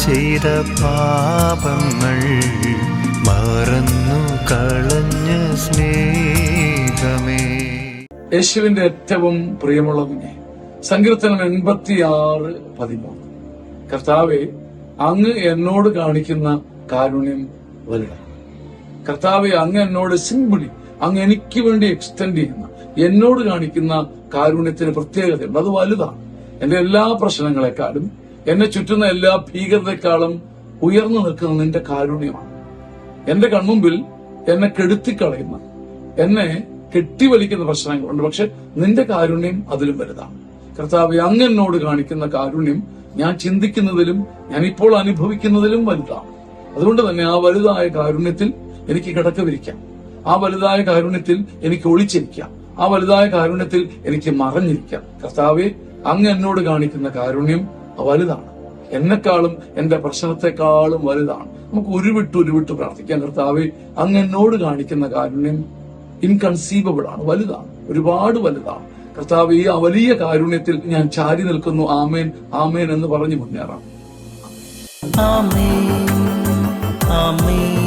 ചെയ്ത പാപങ്ങൾ മറന്നു കളഞ്ഞ സ്നേഹമേ. യേശുവിന്റെ ഏറ്റവും പ്രിയമുള്ള കുഞ്ഞെ, സങ്കീർത്തനം 86:13. കർത്താവെ, അങ്ങ് എന്നോട് കാണിക്കുന്ന കാരുണ്യം വലുതാണ്. കർത്താവെ, അങ്ങ് എന്നോട് സിമ്പിളി, അങ്ങ് എനിക്ക് വേണ്ടി എക്സ്റ്റെൻഡ് ചെയ്യുന്ന, എന്നോട് കാണിക്കുന്ന കാരുണ്യത്തിന് പ്രത്യേകതയുണ്ട്. അത് വലുതാണ്. എന്റെ എല്ലാ പ്രശ്നങ്ങളെക്കാളും, എന്നെ ചുറ്റുന്ന എല്ലാ ഭീകരതയെക്കാളും ഉയർന്നു നിൽക്കുന്ന നിന്റെ കാരുണ്യമാണ്. എന്റെ കൺമുമ്പിൽ എന്നെ കെടുത്തിക്കളയുന്ന, എന്നെ കെട്ടിവലിക്കുന്ന പ്രശ്നങ്ങളുണ്ട്. പക്ഷെ നിന്റെ കാരുണ്യം അതിലും വലുതാണ്. കർത്താവെ, അങ്ങ് എന്നോട് കാണിക്കുന്ന കാരുണ്യം ഞാൻ ചിന്തിക്കുന്നതിലും ഞാൻ ഇപ്പോൾ അനുഭവിക്കുന്നതിലും വലുതാണ്. അതുകൊണ്ട് തന്നെ ആ വലുതായ കാരുണ്യത്തിൽ എനിക്ക് കിടക്കവിരിക്കാം. ആ വലുതായ കാരുണ്യത്തിൽ എനിക്ക് ഒളിച്ചിരിക്കാം. ആ വലുതായ കാരുണ്യത്തിൽ എനിക്ക് മറഞ്ഞിരിക്കാം. കർത്താവെ, അങ്ങ് എന്നോട് കാണിക്കുന്ന കാരുണ്യം വലുതാണ്. എന്നെക്കാളും എന്റെ പ്രശ്നത്തെക്കാളും വലുതാണ്. നമുക്ക് ഉരുവിട്ട് പ്രാർത്ഥിക്കാം. കർത്താവെ, അങ്ങ് എന്നോട് കാണിക്കുന്ന കാരുണ്യം ഇൻകൺസീവബിൾ ആണ്, വലുതാണ്, ഒരുപാട് വലുതാണ്. കർത്താവ്, ഈ വലിയ കാരുണ്യത്തിൽ ഞാൻ ചാരി നിൽക്കുന്നു. ആമേൻ, ആമേൻ എന്ന് പറഞ്ഞു മുന്നേറാം. ആമേൻ, ആമേൻ.